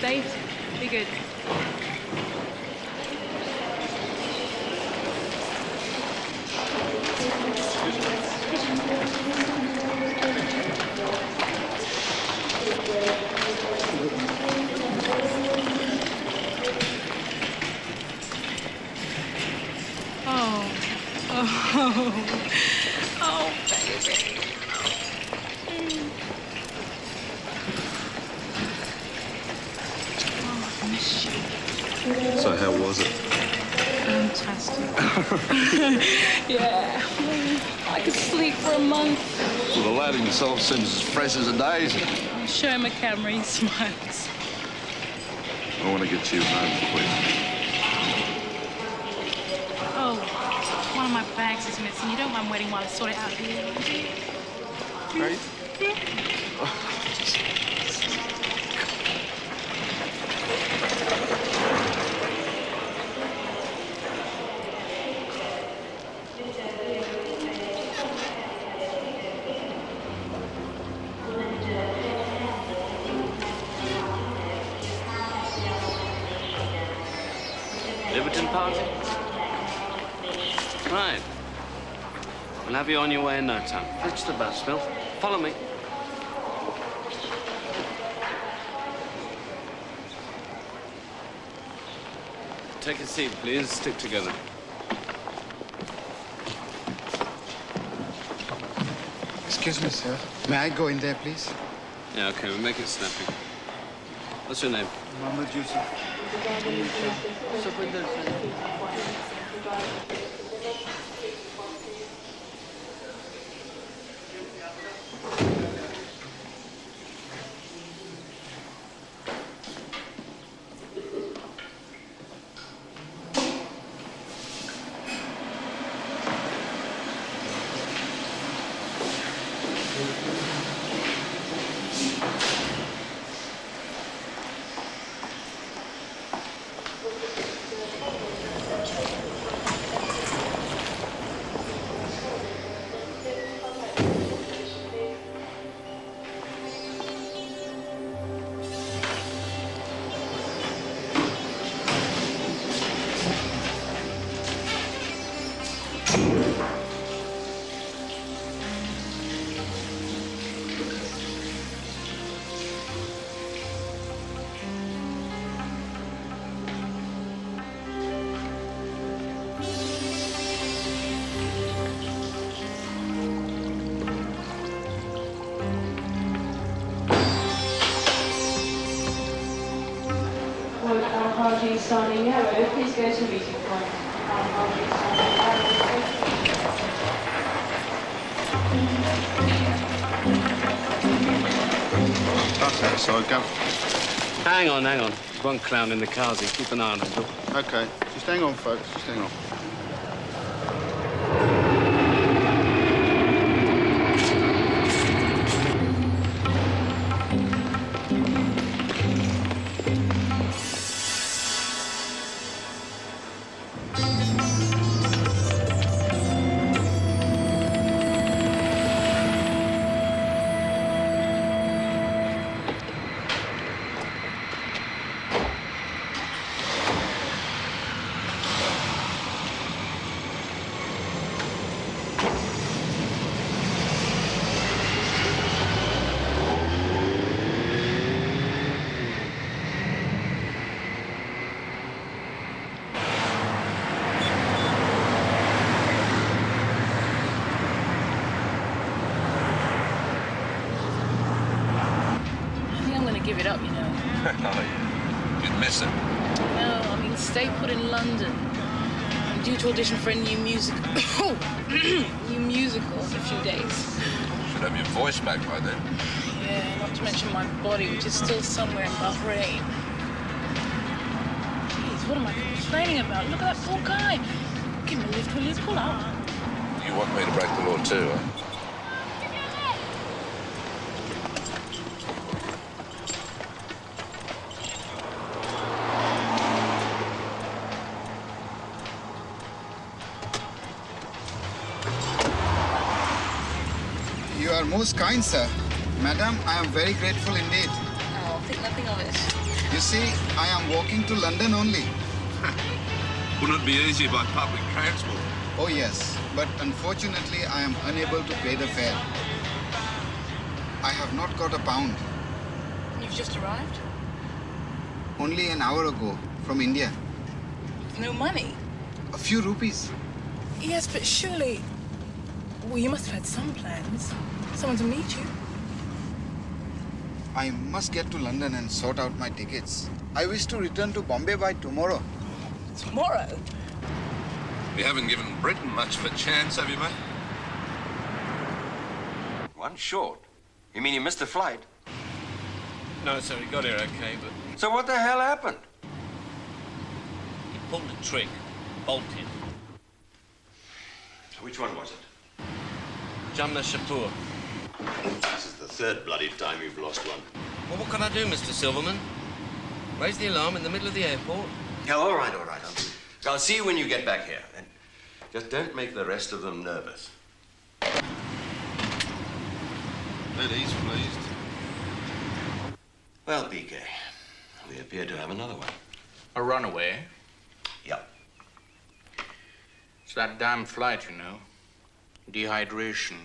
safe. Be good. Oh, baby. Oh, I missed you. So how was it? Fantastic. Yeah. I could sleep for a month. Well, the lad himself seems as fresh as a daisy. I'll show him a camera, he smiles. I want to get you home, please. Oh, one of my bags is missing. You don't mind waiting while I sort it out here, do you? Right? Liberton party? Right. We'll have you on your way in no time. Fetch the bus, Phil. Follow me. Take a seat, please. Stick together. Excuse me, sir. May I go in there, please? Yeah, okay, we'll make it snappy. What's your name? Mohammed Yusuf. Signing arrow, please go to meeting point. Okay, so I go. Hang on, hang on. There's one clown in the cars here. Keep an eye on him, Bill. Okay, just hang on, folks. Just hang on. Give it up, you know. You'd miss it. No, I mean, stay put in London. I'm due to audition for a new musical. New musical in a few days. Should have your voice back by then. Yeah, not to mention my body, which is still somewhere in Bahrain. Jeez, what am I complaining about? Look at that poor guy. Give him a lift, will you? Pull up. You want me to break the law too, huh? You are most kind, sir. Madam, I am very grateful indeed. Oh, think nothing of it. You see, I am walking to London only. Wouldn't it be easier by public transport? Oh yes, but unfortunately I am unable to pay the fare. I have not got a pound. You've just arrived? Only an hour ago from India. With no money? A few rupees. Yes, but surely... Well, you must have had some plans. Someone to meet you. I must get to London and sort out my tickets. I wish to return to Bombay by tomorrow. Tomorrow? You haven't given Britain much of a chance, have you, mate? One short. You mean you missed the flight? No, sir, he got here okay, but So what the hell happened? he pulled a trick. Bolted. Which one was it? Jamna Shapur. This is the third bloody time you've lost one. Well, what can I do, Mr. Silverman? Raise the alarm in the middle of the airport? Yeah, all right, all right. I'll see you when you get back here. And just don't make the rest of them nervous. Bet he's pleased. Well, PK, we appear to have another one. A runaway? Yep. It's that damn flight, you know. Dehydration.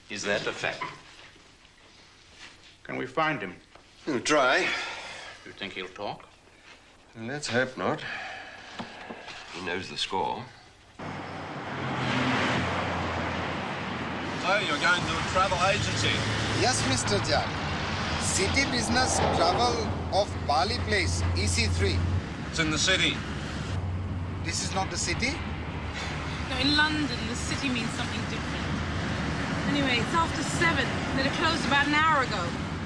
Is that a fact? Can we find him? We'll try. You think he'll talk? Let's hope not. He knows the score. So, you're going to a travel agency? Yes, Mr. Jack. City Business Travel of Bali Place, EC3. It's in the city. This is not the city? No, in London, the city means something different. Anyway, it's after 7. They'd have closed about an hour ago.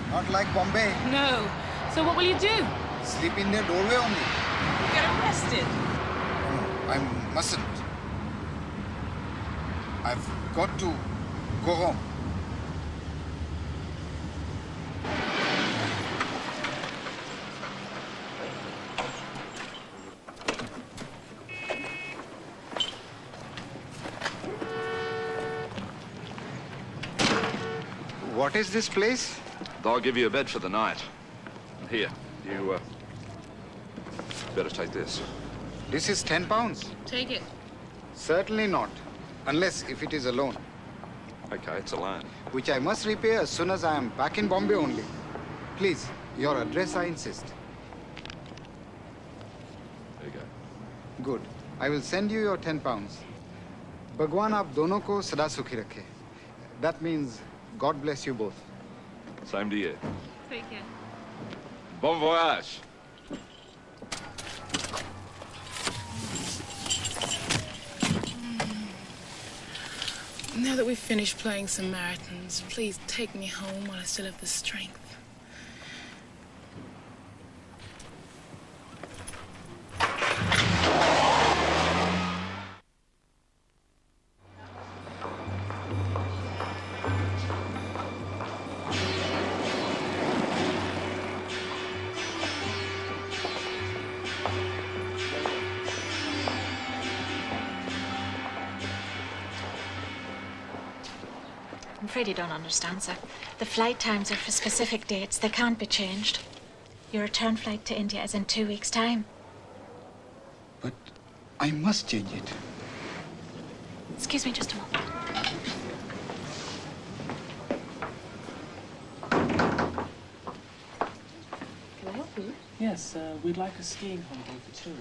Not like Bombay. No. So what will you do? Sleep in their doorway only. Get arrested? No, I mustn't. I've got to go home. What is this place? They'll give you a bed for the night. Here, you, better take this. This is 10 pounds. Take it. Certainly not. Unless if it is a loan, Okay, it's a loan. which I must repay as soon as I am back in Bombay only. Please, your address I insist. There you go. Good. I will send you your 10 pounds. Bhagwan aap dono ko sada sukhi rakhe. That means God bless you both. Same to you. Take care. Bon voyage. Now that we've finished playing some marathons, please take me home while I still have the strength. I'm afraid you don't understand, sir. The flight times are for specific dates. They can't be changed. Your return flight to India is in 2 weeks' time. But I must change it. Excuse me just a moment. Can I help you? Yes, we'd like a skiing holiday for two.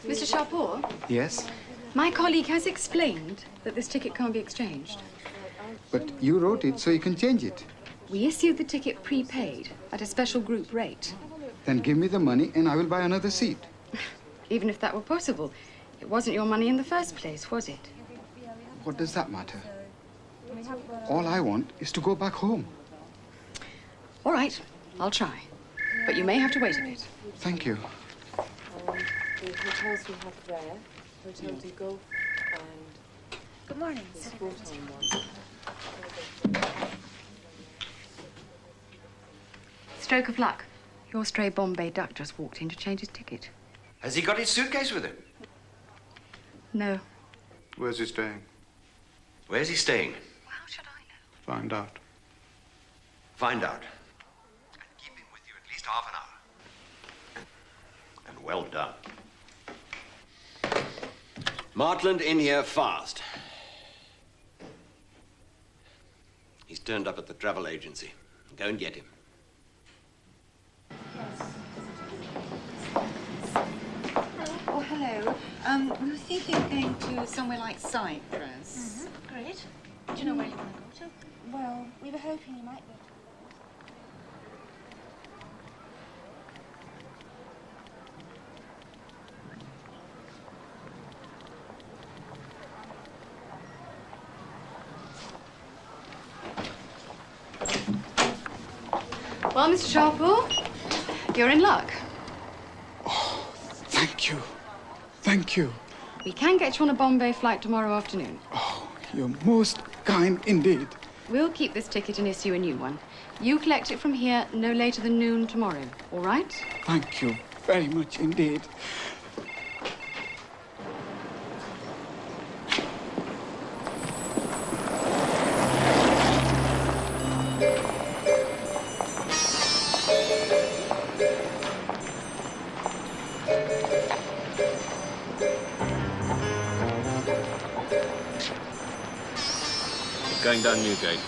Mr. Shahpour, Yes, my colleague has explained that this ticket can't be exchanged. but you wrote it so you can change it. We issued the ticket prepaid at a special group rate. Then give me the money and I will buy another seat. Even if that were possible, it wasn't your money in the first place, was it? What does that matter? All I want is to go back home. All right, I'll try. But you may have to wait a bit. Thank you. The hotels we have there, Hotel du Golf and Good morning, the sir. Sporton one. Stroke of luck. Your stray Bombay duck just walked in to change his ticket. Has he got his suitcase with him? No. Where's he staying? Where's he staying? How should I know? Find out. Find out. And keep him with you at least half an hour. Well done. Martland in here fast. He's turned up at the travel agency. Go and get him. Oh, hello. We were thinking of going to somewhere like Cyprus. Great. Do you know where you want to go to? Well, we were hoping you might go. Well, Mr. Sharple, you're in luck. Oh, thank you. Thank you. We can get you on a Bombay flight tomorrow afternoon. Oh, you're most kind indeed. We'll keep this ticket and issue a new one. You collect it from here no later than noon tomorrow, all right? Thank you very much indeed. Going down Newgate.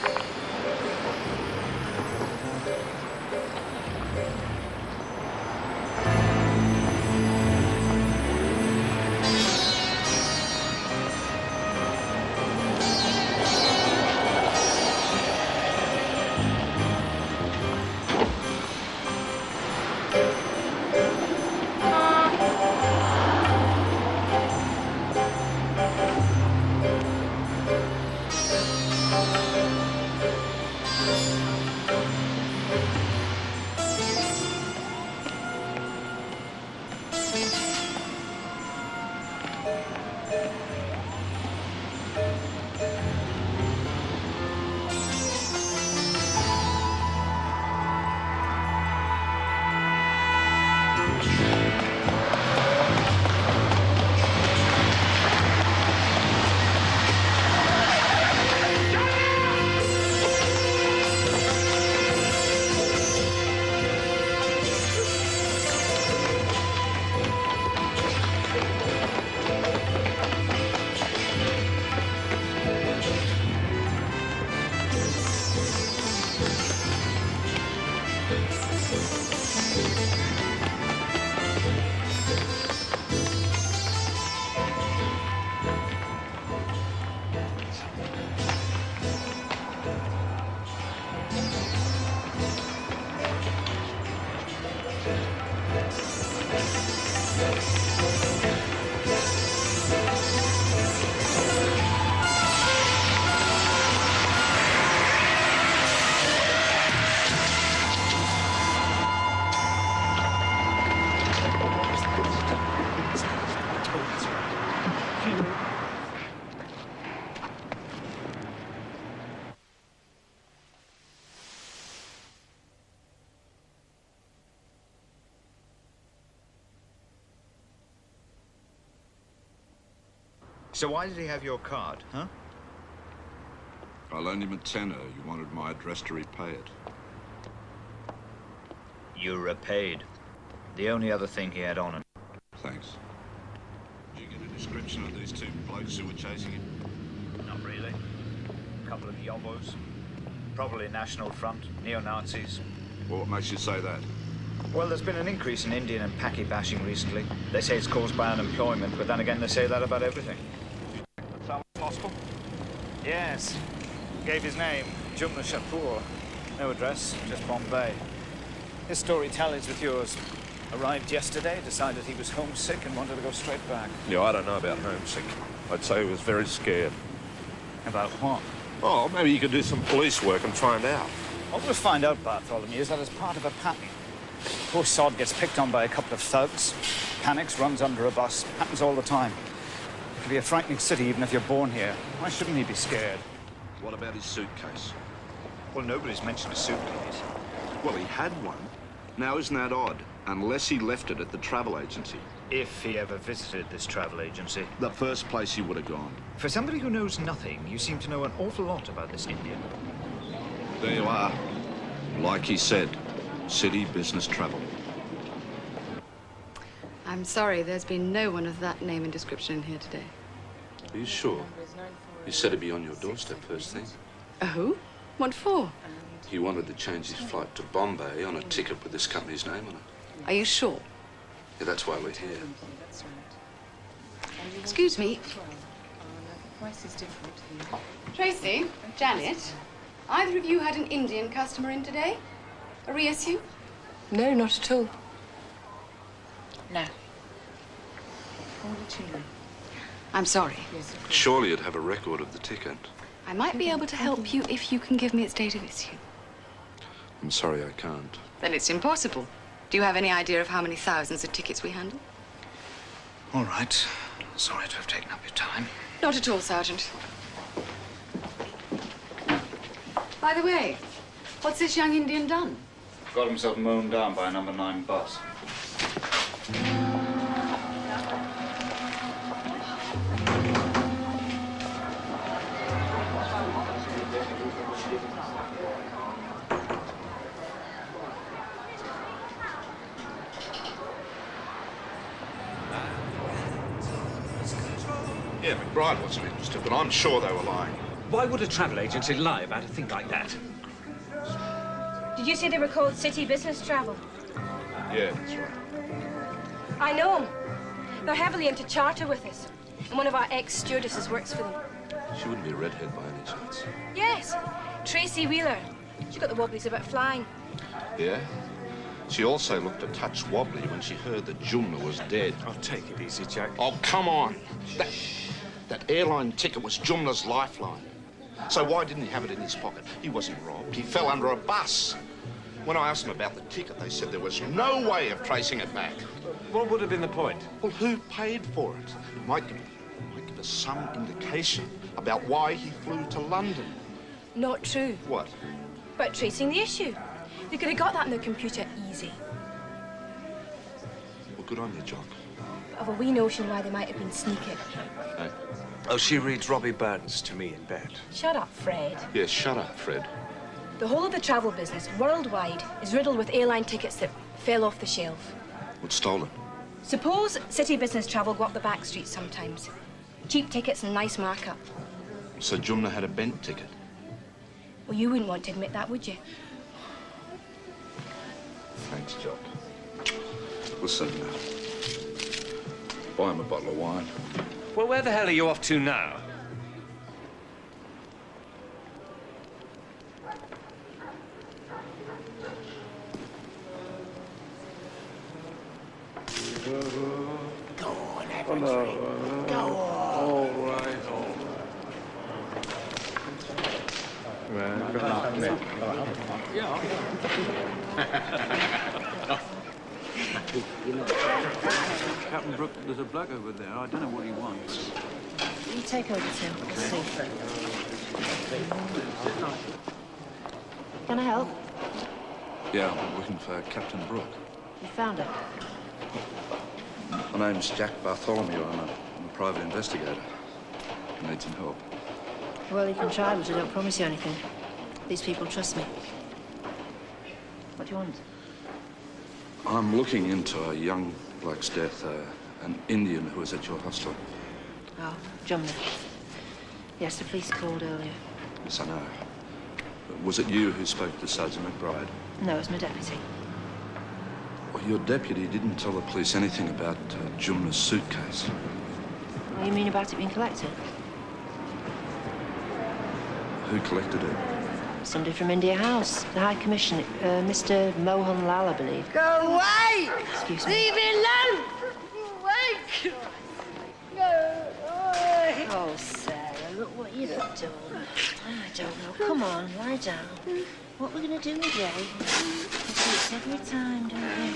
So why did he have your card, huh? I loaned him a tenner. You wanted my address to repay it. You repaid. The only other thing he had on him. Thanks. Did you get a description of these two blokes who were chasing him? Not really. A couple of yobbos. Probably National Front, neo-Nazis. Well, what makes you say that? Well, there's been an increase in Indian and Paki bashing recently. They say it's caused by unemployment, but then again they say that about everything. Possible? Yes. Gave his name, Jumna Shapur. No address, just Bombay. His story tallies with yours. Arrived yesterday, decided he was homesick and wanted to go straight back. Yeah, I don't know about homesick. I'd say he was very scared. About what? Oh, maybe you could do some police work and find out. What we'll find out, Bartholomew, is that as part of a pattern. Poor sod gets picked on by a couple of thugs, panics, runs under a bus. Happens all the time. It could be a frightening city even if you're born here. Why shouldn't he be scared? What about his suitcase? Well, nobody's mentioned a suitcase. Well, he had one. Now, isn't that odd? Unless he left it at the travel agency. If he ever visited this travel agency. The first place he would have gone. For somebody who knows nothing, you seem to know an awful lot about this Indian. There you are. Like he said, city business travel. I'm sorry, there's been no one of that name and description in here today. Are you sure? He said it'd be on your doorstep first thing. A who? What for? He wanted to change his flight to Bombay on a ticket with this company's name on it. Are you sure? Yeah, that's why we're here. Excuse me. Price is different. Tracy, Janet, either of you had an Indian customer in today? A reissue? No, not at all. No. All the children. I'm sorry. Yes, of course. Surely you'd have a record of the ticket. I might be able to help you if you can give me its date of issue. I'm sorry, I can't. Then it's impossible. Do you have any idea of how many thousands of tickets we handle? All right. Sorry to have taken up your time. Not at all, Sergeant. By the way, what's this young Indian done? Got himself mown down by a number 9 bus. Yeah, McBride wasn't interested, but I'm sure they were lying. Why would a travel agency lie about a thing like that? Did you say they were called City Business Travel? Yeah, that's right. I know them. They're heavily into charter with us. And one of our ex-stewardesses works for them. She wouldn't be a redhead by any chance. Yes, Tracy Wheeler. She got the wobblies about flying. Yeah? She also looked a touch wobbly when she heard that Jumna was dead. Oh, take it easy, Jack. Oh, come on. That airline ticket was Jumna's lifeline. So why didn't he have it in his pocket? He wasn't robbed. He fell under a bus. When I asked them about the ticket, they said there was no way of tracing it back. What would have been the point? Well, who paid for it? It might give us some indication about why he flew to London. Not true. What? About tracing the issue. They could have got that in their computer easy. Well, good on you, Jock. But I've a wee notion why they might have been sneaking. Hey? Oh, she reads Robbie Burns to me in bed. Shut up, Fred. Yes, shut up, Fred. The whole of the travel business, worldwide, is riddled with airline tickets that fell off the shelf. What's stolen? Suppose City Business Travel go up the back streets sometimes. Cheap tickets and nice markup. So Jumna had a bent ticket? Well, you wouldn't want to admit that, would you? Thanks, Jock. Listen, buy him a bottle of wine. Well, where the hell are you off to now? Go on, have a drink. Go on. All right. Well, good luck, mate. Yeah. Captain Brooke, there's a bloke over there. I don't know what he wants. You take over, Tim. Let's see. Can I help? Yeah, I'm looking for Captain Brooke. You found her? My name's Jack Bartholomew. I'm a private investigator. I need some help. Well, you can try, but I don't promise you anything. These people trust me. What do you want? I'm looking into a young bloke's death, an Indian who was at your hostel. Oh, Jumna. Yes, the police called earlier. Yes, I know. Was it you who spoke to Sergeant McBride? No, it was my deputy. Well, your deputy didn't tell the police anything about Jumna's suitcase. What do you mean about it being collected? Who collected it? Somebody from India House. The High Commissioner, Mr. Mohan Lal, I believe. Go away! Excuse me. Leave me alone! Away! Go away! Oh, Sarah, look what you've done. I don't know. Come on, lie down. What we're going to do today? You see this every time, don't you?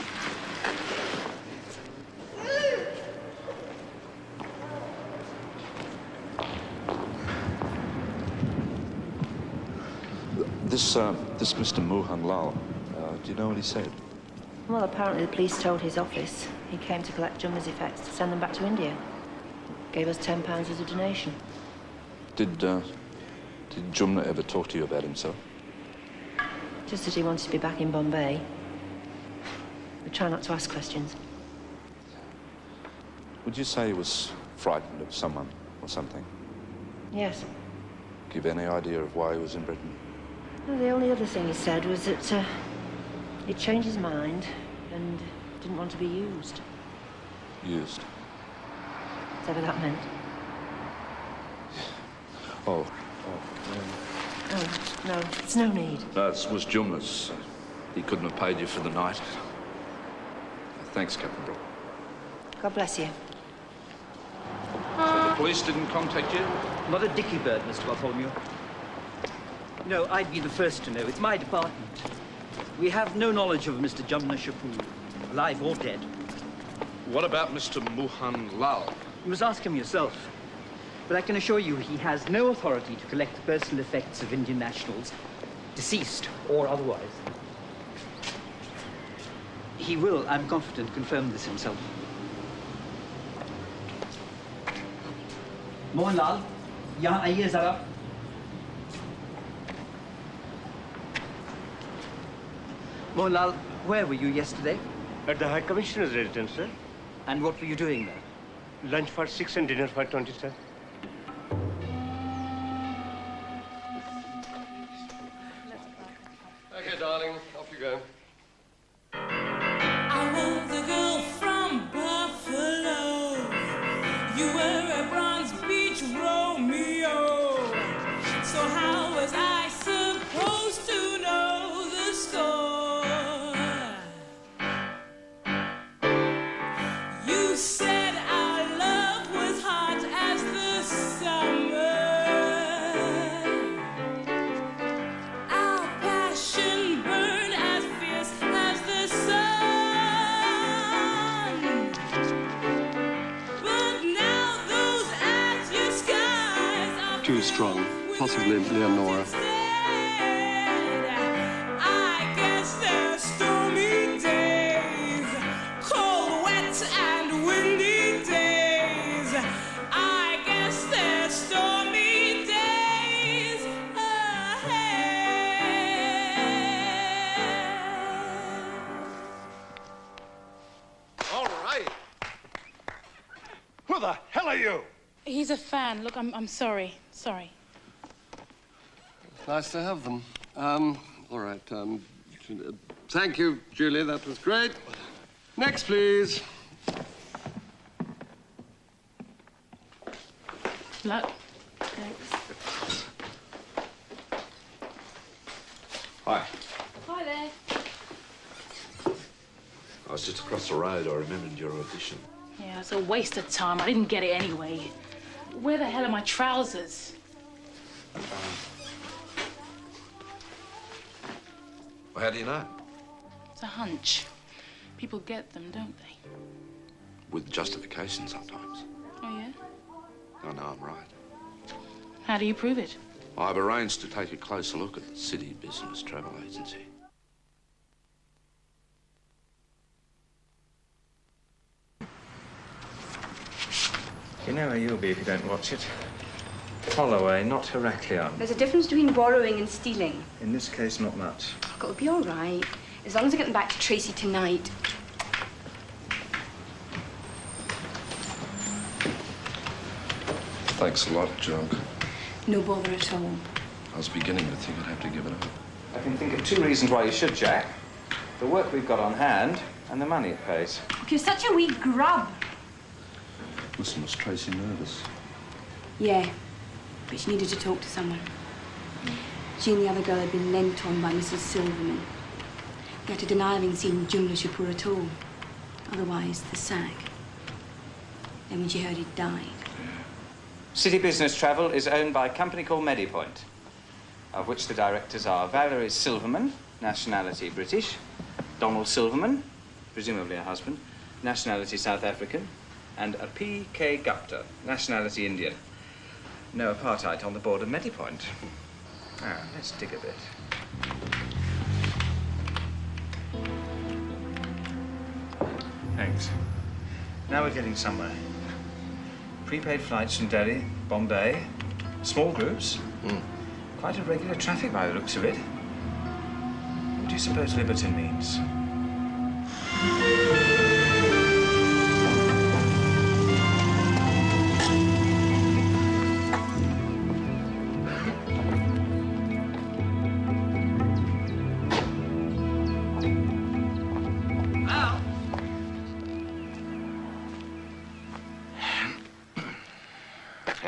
This Mr. Mohan Lal, do you know what he said? Well, apparently the police told his office he came to collect Jumna's effects to send them back to India. Gave us £10 as a donation. Did Jumna ever talk to you about himself? Just that he wanted to be back in Bombay. We try not to ask questions. Would you say he was frightened of someone or something? Yes. Give any idea of why he was in Britain? Well, the only other thing he said was that he'd changed his mind and didn't want to be used. Used? Whatever that meant. Oh. Oh, no, it's no need. No, it was Jumla's. He couldn't have paid you for the night. Thanks, Captain Brooke. God bless you. So the police didn't contact you? Not a dicky bird, Mr. Bartholomew. No, I'd be the first to know. It's my department. We have no knowledge of Mr. Jumna Shapur, alive or dead. What about Mr. Muhan Lal? You must ask him yourself. But I can assure you he has no authority to collect the personal effects of Indian nationals, deceased or otherwise. He will, I'm confident, confirm this himself. Mohanlal, yahan aaiye zara. Mohanlal, where were you yesterday? At the High Commissioner's residence, sir. And what were you doing there? Lunch for 6 and dinner for 20, sir. Okay, darling, off you go. I was a girl from Buffalo. You were a Bronze Beach Romeo. So how was I supposed to know the score? You said our love was hot as the summer. Our passion burned as fierce as the sun. But now those azure skies are Too strong. Possibly Leonora. I guess they're stormy days, cold, wet, and windy days. I guess they're stormy days ahead. All right. Who the hell are you? He's a fan. Look, I'm sorry. Sorry. It's nice to have them. All right. Thank you, Julie. That was great. Next, please. Luck. Thanks. Hi. Hi there. I was just across the road. I remembered your audition. Yeah, it's a waste of time. I didn't get it anyway. Where the hell are my trousers? Well, how do you know? It's a hunch. People get them, don't they? With justification sometimes. Oh, yeah? I know I'm right. How do you prove it? I've arranged to take a closer look at the City Business Travel Agency. You know where you'll be if you don't watch it. Holloway, not Heraklion. There's a difference between borrowing and stealing. In this case, not much. Look, it'll be all right. As long as I get them back to Tracy tonight. Thanks a lot, Junk. No bother at all. I was beginning to think I'd have to give it up. I can think of two reasons why you should, Jack. The work we've got on hand and the money it pays. You're such a wee grub. Listen, was Tracy nervous? Yeah, but she needed to talk to someone. She and the other girl had been lent on by Mrs. Silverman. They had to deny having seen Jumla Shapur at all. Otherwise, the sack. Then when she heard he'd died. City Business Travel is owned by a company called Medipoint, of which the directors are Valerie Silverman, nationality British, Donald Silverman, presumably her husband, nationality South African, and a P.K. Gupta, nationality Indian. No apartheid on the board of Medipoint. Now, let's dig a bit. Thanks. Now we're getting somewhere. Prepaid flights from Delhi, Bombay, small groups. Quite a regular traffic by the looks of it. What do you suppose Liberton means?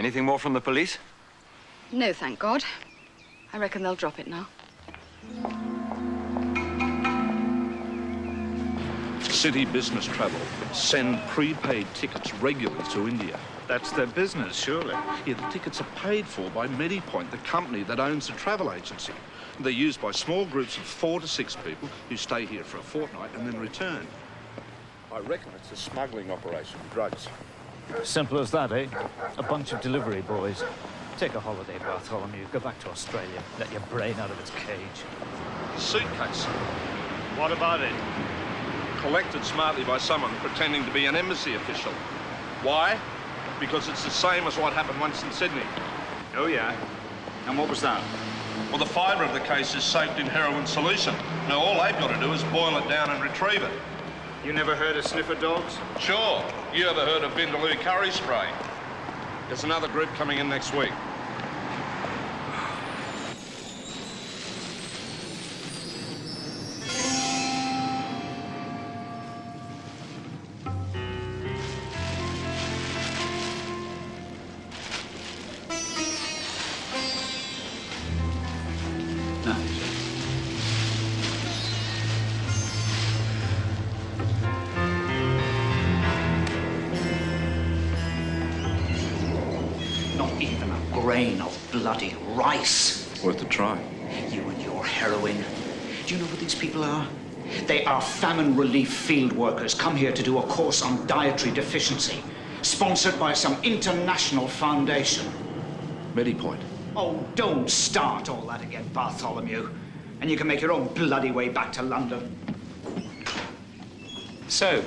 Anything more from the police? No, thank God. I reckon they'll drop it now. City Business Travel send prepaid tickets regularly to India. That's their business, surely. Yeah, the tickets are paid for by MediPoint, the company that owns the travel agency. They're used by small groups of 4 to 6 people who stay here for a fortnight and then return. I reckon it's a smuggling operation of drugs. Simple as that, eh? A bunch of delivery boys. Take a holiday, Bartholomew. Go back to Australia. Let your brain out of its cage. Suitcase. What about it? Collected smartly by someone pretending to be an embassy official. Why? Because it's the same as what happened once in Sydney. Oh, yeah? And what was that? Well, the fibre of the case is soaked in heroin solution. Now, all they've got to do is boil it down and retrieve it. You never heard of sniffer dogs? Sure. You ever heard of Vindaloo curry spray? There's another group coming in next week. Grain of bloody rice. Worth a try. You and your heroin. Do you know what these people are? They are famine relief field workers come here to do a course on dietary deficiency, sponsored by some international foundation. MediPoint. Oh, don't start all that again, Bartholomew. And you can make your own bloody way back to London. So,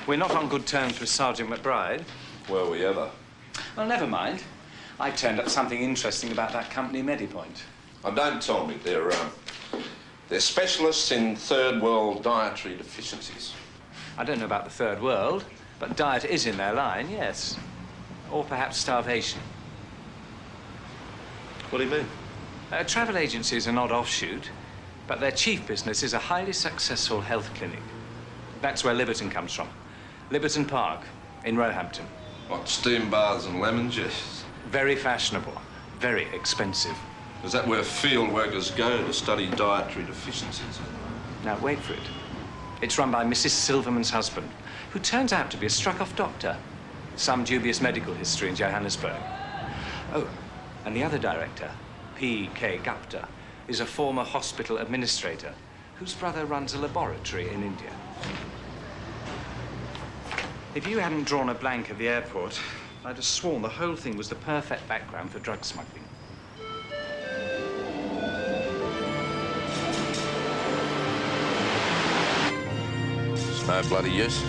we're not on good terms with Sergeant McBride. Were we ever? Well, never mind. I turned up something interesting about that company, MediPoint. Oh, don't tell me. They're specialists in third world dietary deficiencies. I don't know about the third world, but diet is in their line, yes. Or perhaps starvation. What do you mean? Travel agencies are not offshoot, but their chief business is a highly successful health clinic. That's where Liberton comes from. Liberton Park, in Roehampton. What, steam baths and lemon juice? Very fashionable, very expensive. Is that where field workers go to study dietary deficiencies? Now, wait for it. It's run by Mrs. Silverman's husband, who turns out to be a struck-off doctor. Some dubious medical history in Johannesburg. Oh, and the other director, P.K. Gupta, is a former hospital administrator whose brother runs a laboratory in India. If you hadn't drawn a blank at the airport, I'd have sworn the whole thing was the perfect background for drug smuggling. It's no bloody use.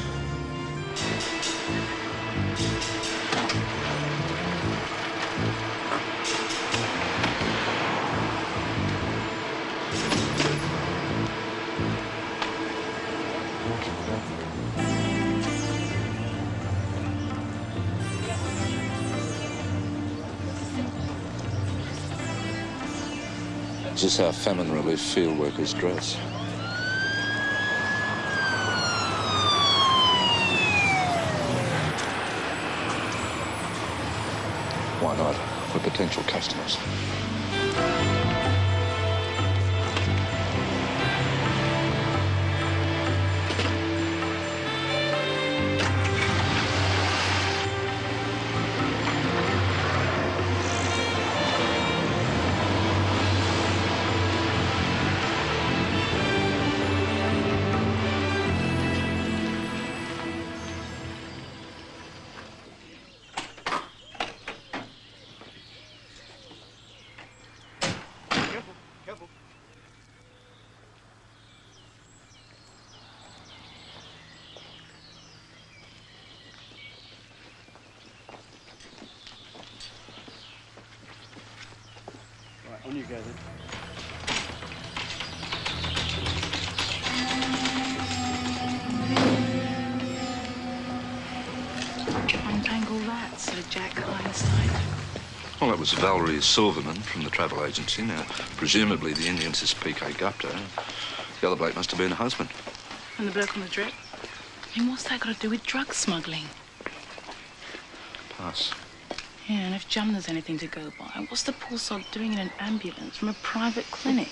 Just how famine relief field workers dress. Why not? We're potential customers. On you go then. Untangle that, Sir Jack Einstein. Well, that was Valerie Silverman from the travel agency. Now, presumably the Indian's is P.K. Gupta. The other bloke must have been her husband. And the bloke on the drip? I mean, what's that got to do with drug smuggling? Pass. Yeah, and if Jumna's anything to go by, what's the poor sod doing in an ambulance from a private clinic?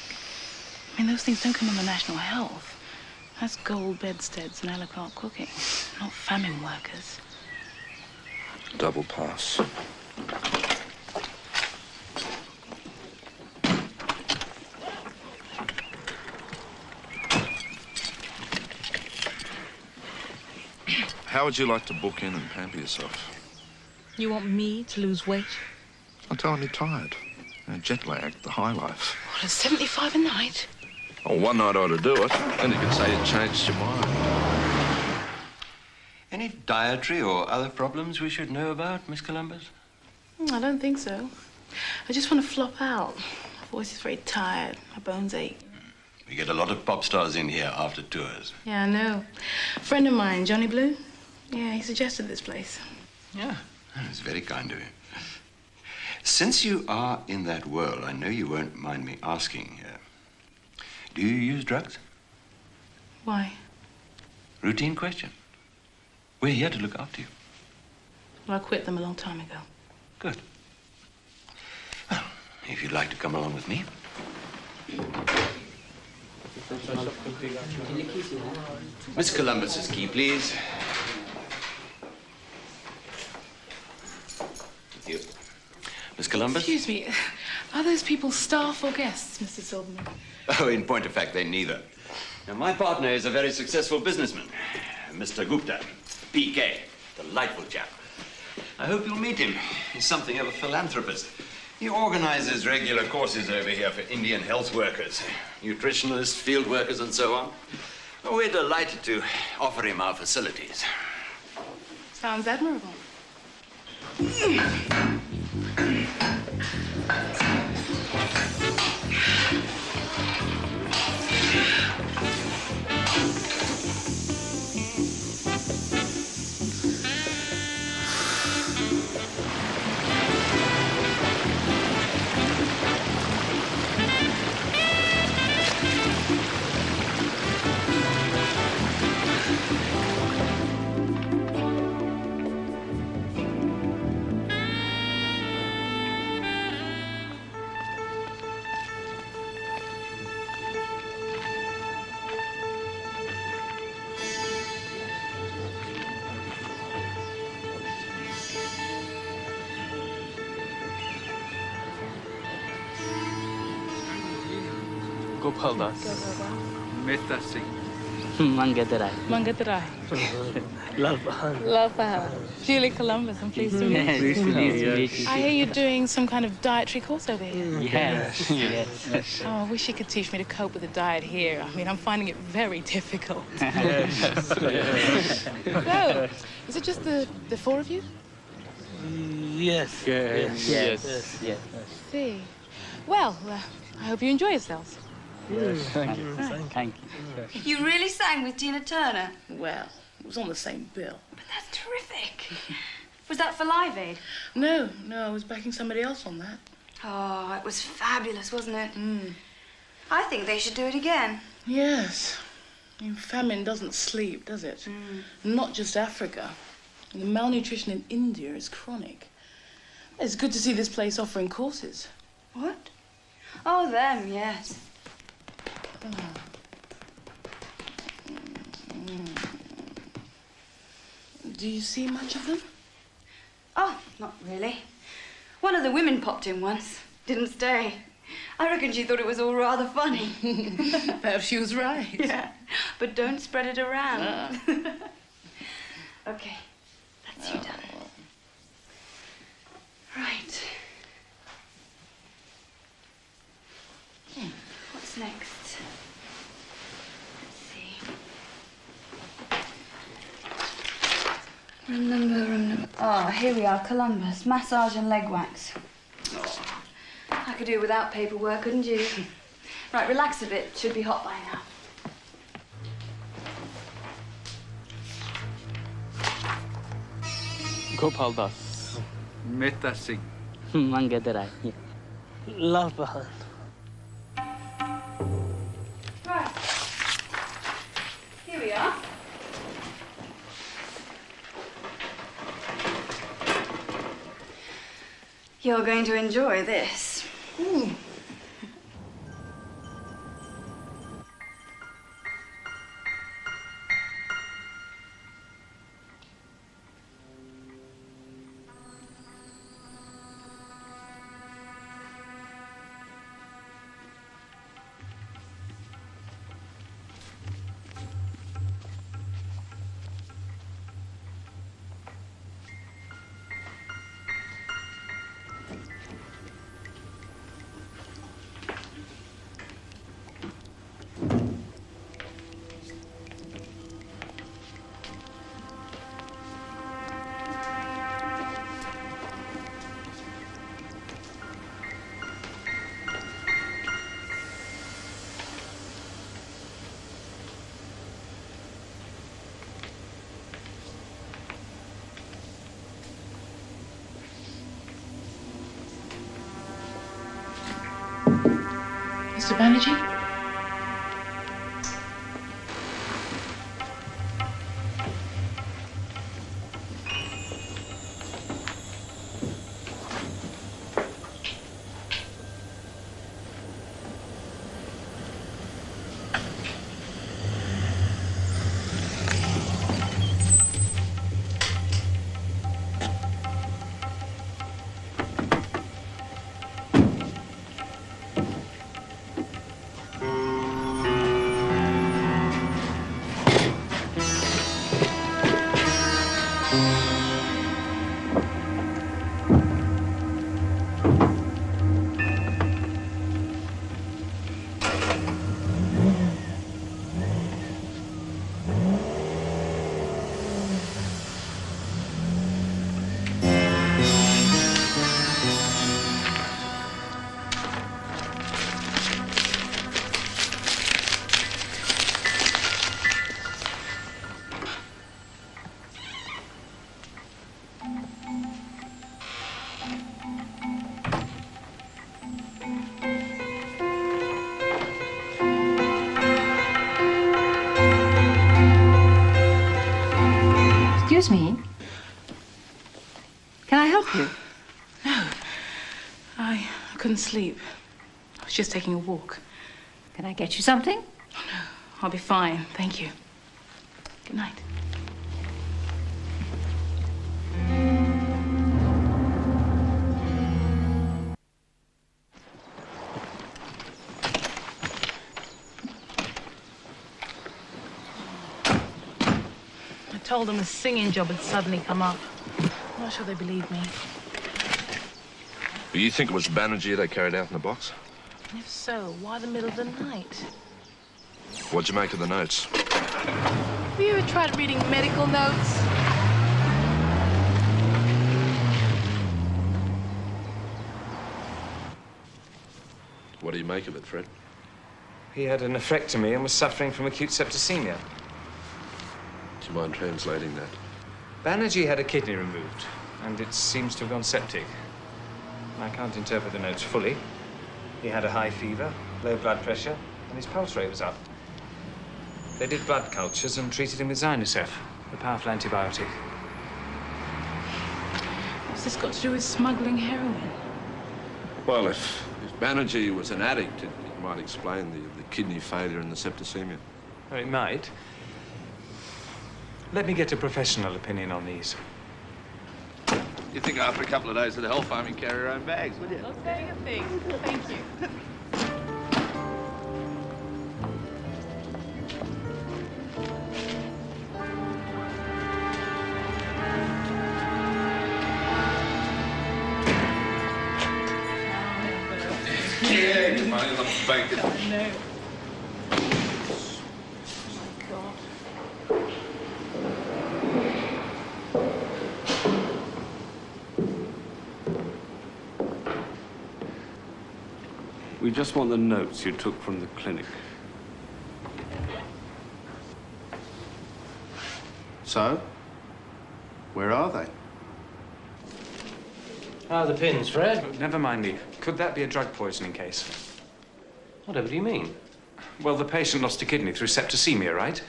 I mean, those things don't come under national health. That's gold bedsteads and a la carte cooking, not famine workers. Double pass. How would you like to book in and pamper yourself? You want me to lose weight? I'm telling you, tired. Jet lag, the high life. What, at 75 a night? Oh, one night ought to do it. Then you can say you changed your mind. Any dietary or other problems we should know about, Miss Columbus? I don't think so. I just want to flop out. My voice is very tired. My bones ache. We get a lot of pop stars in here after tours. Yeah, I know. A friend of mine, Johnny Blue. Yeah, he suggested this place. Yeah, it's very kind of you. Since you are in that world, I know you won't mind me asking, do you use drugs? Why? Routine question. We're here to look after you. Well, I quit them a long time ago. Good. Well, if you'd like to come along with me. Miss Columbus's key, please. Thank you. Miss Columbus? Excuse me, are those people staff or guests, Mr. Silverman? Oh, in point of fact, they're neither. Now, my partner is a very successful businessman, Mr. Gupta, PK, delightful chap. I hope you'll meet him. He's something of a philanthropist. He organizes regular courses over here for Indian health workers, nutritionists, field workers, and so on. Well, we're delighted to offer him our facilities. Sounds admirable. Gopal Das. Mehta Singh. Mangadarai. Mangadarai. Lal Bahan. Lal Bahan. Julie Columbus, I'm pleased to meet you. Yes, pleased to meet you. I hear you're doing some kind of dietary course over here. Yes, yes. Oh, I wish you could teach me to cope with the diet here. I mean, I'm finding it very difficult. Yes. So, is it just the four of you? Yes. Yes. Yes. Yes. See. Well, I hope you enjoy yourselves. Yes. Thank you. Thank you. You really sang with Tina Turner? Well, it was on the same bill. But that's terrific. Was that for Live Aid? No, I was backing somebody else on that. Oh, it was fabulous, wasn't it? I think they should do it again. Yes. I mean, famine doesn't sleep, does it? Not just Africa. And the malnutrition in India is chronic. It's good to see this place offering courses. What? Oh, them, yes. Do you see much of them? Oh, not really. One of the women popped in once. Didn't stay. I reckon she thought it was all rather funny. Perhaps she was right. Yeah, but don't spread it around. Okay, that's you done. Right. What's next? Let's see. Room number. Oh, here we are, Columbus. Massage and leg wax. Oh, I could do without paperwork, couldn't you? Right, relax a bit. Should be hot by now. Gopal Das. Mehta Singh. Mangadarai. Lal Bahan. Right. Here we are. You're going to enjoy this. Mr. Banerjee? Excuse me. Can I help you? No. I couldn't sleep. I was just taking a walk. Can I get you something? Oh, no. I'll be fine. Thank you. Good night. I told them a singing job had suddenly come up. I'm not sure they believe me. But you think it was Banerjee they carried out in the box? And if so, why the middle of the night? What'd you make of the notes? Have you ever tried reading medical notes? What do you make of it, Fred? He had a nephrectomy and was suffering from acute septicemia. Do you mind translating that? Banerjee had a kidney removed, and it seems to have gone septic. I can't interpret the notes fully. He had a high fever, low blood pressure, and his pulse rate was up. They did blood cultures and treated him with Zynoseph, the powerful antibiotic. What's this got to do with smuggling heroin? Well, if Banerjee was an addict, it might explain the kidney failure and the septicemia. Well, it might. Let me get a professional opinion on these. You'd think after a couple of days at the health farm you'd carry your own bags, would you? Not saying a thing. Thank you. Yeah, your money's on bacon. No. We just want the notes you took from the clinic. So? Where are they? Ah, the pins, Fred. Never mind me. Could that be a drug poisoning case? Whatever do you mean? Well, the patient lost a kidney through septicemia, right?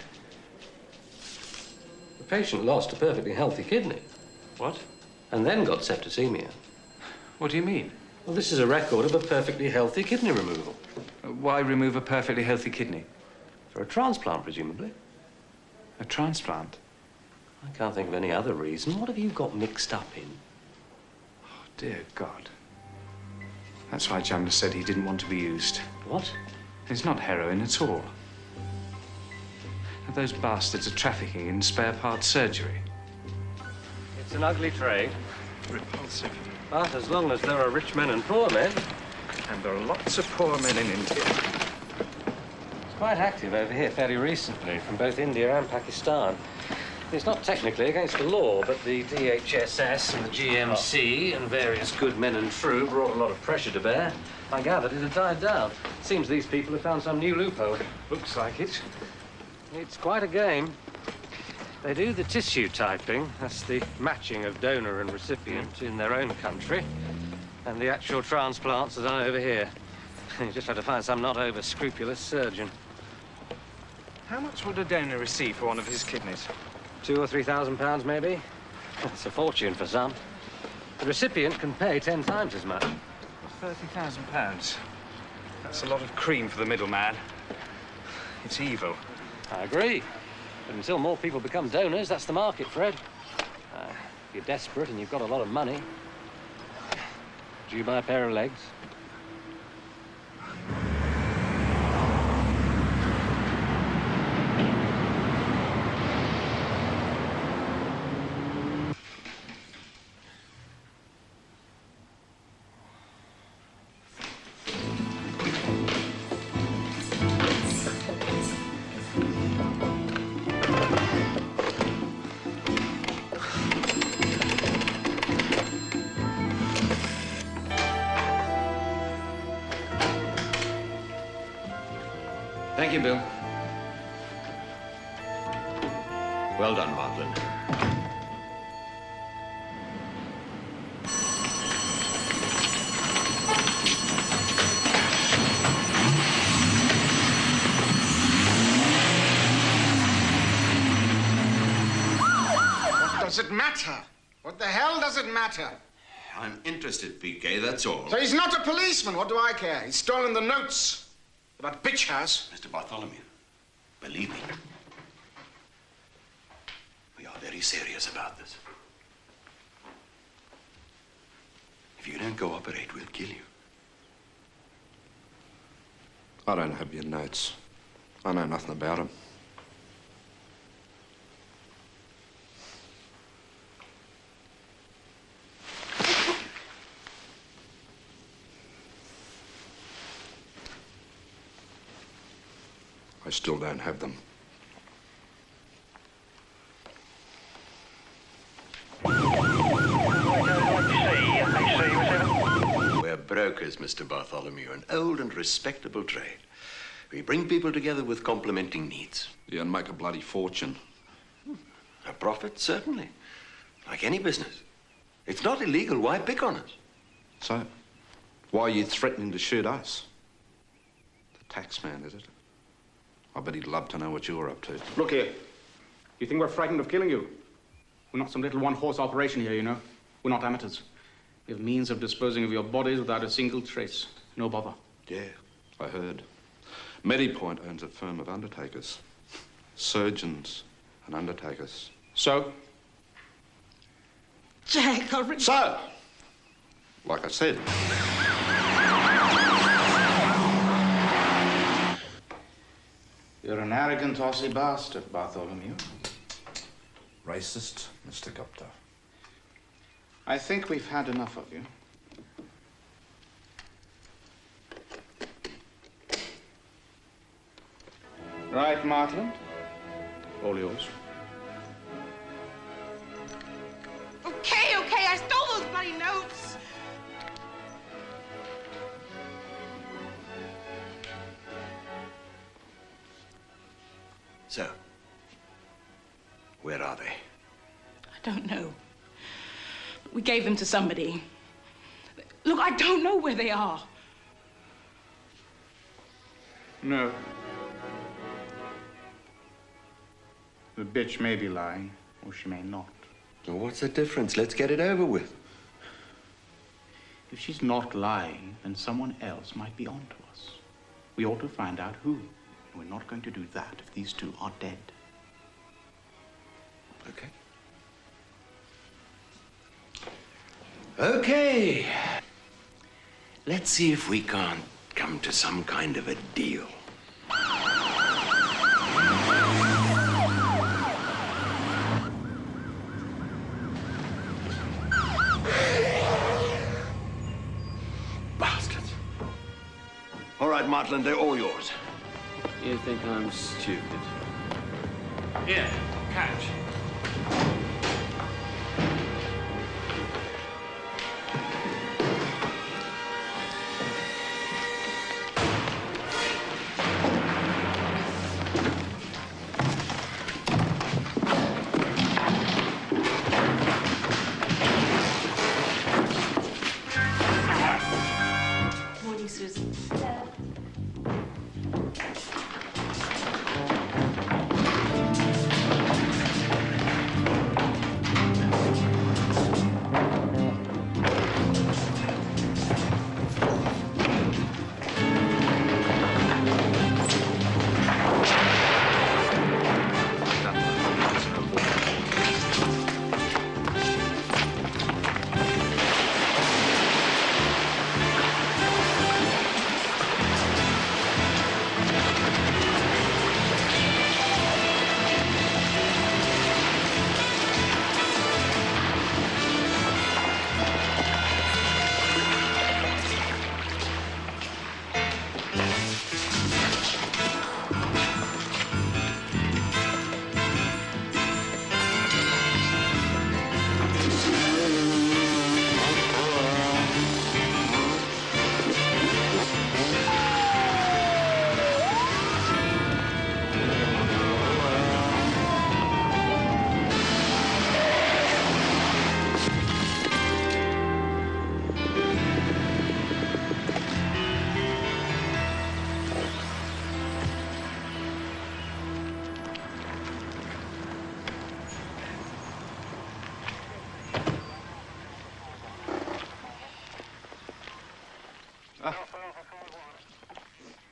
The patient lost a perfectly healthy kidney. What? And then got septicemia. What do you mean? Well, this is a record of a perfectly healthy kidney removal. Why remove a perfectly healthy kidney? For a transplant, presumably. A transplant? I can't think of any other reason. What have you got mixed up in? Oh, dear God. That's why Chandler said he didn't want to be used. What? It's not heroin at all. Those bastards are trafficking in spare part surgery. It's an ugly trade. Repulsive. But as long as there are rich men and poor men... And there are lots of poor men in India. It's quite active over here fairly recently, from both India and Pakistan. It's not technically against the law, but the DHSS and the GMC and various good men and true brought a lot of pressure to bear. I gathered it had died down. Seems these people have found some new loophole. Looks like it. It's quite a game. They do the tissue typing, that's the matching of donor and recipient in their own country, and the actual transplants are done over here. You just have to find some not over-scrupulous surgeon. How much would a donor receive for one of his kidneys? £2,000 or £3,000, maybe. That's a fortune for some. The recipient can pay 10 times as much. £30,000. That's a lot of cream for the middleman. It's evil. I agree. But until more people become donors, that's the market, Fred. If you're desperate and you've got a lot of money, do you buy a pair of legs? Thank you, Bill. Well done, Martin. What does it matter? What the hell does it matter? I'm interested, PK, that's all. So he's not a policeman. What do I care? He's stolen the notes. That bitch house. Mr. Bartholomew, believe me, we are very serious about this. If you don't cooperate, we'll kill you. I don't have your notes. I know nothing about them. I still don't have them. We're brokers, Mr. Bartholomew, an old and respectable trade. We bring people together with complementing needs. Yeah, and make a bloody fortune. A profit, certainly. Like any business. It's not illegal. Why pick on us? So, why are you threatening to shoot us? The tax man, is it? I bet he'd love to know what you're up to. Look here. You think we're frightened of killing you? We're not some little one-horse operation here, you know. We're not amateurs. We have means of disposing of your bodies without a single trace. No bother. Yeah, I heard. Medipoint owns a firm of undertakers. Surgeons and undertakers. So? Jack, I really... So? Like I said. You're an arrogant Aussie bastard, Bartholomew. Racist, Mr. Gupta. I think we've had enough of you. Right, Martland? All yours. Okay, I stole those bloody notes. So, where are they? I don't know. We gave them to somebody. Look, I don't know where they are. No. The bitch may be lying, or she may not. Well, what's the difference? Let's get it over with. If she's not lying, then someone else might be onto us. We ought to find out who. And we're not going to do that if these two are dead. Okay. Okay. Let's see if we can't come to some kind of a deal. Bastards. All right, Martland, they're all yours. You think I'm stupid? Here, catch. Morning, Susan.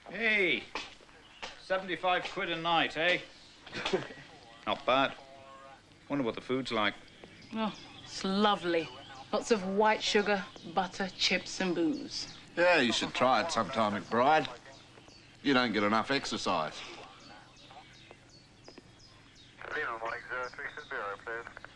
Hey, 75 quid a night, eh? Not bad. Wonder what the food's like. Oh, it's lovely. Lots of white sugar, butter, chips, and booze. Yeah, you should try it sometime, McBride. You don't get enough exercise. Morning, 0360, please.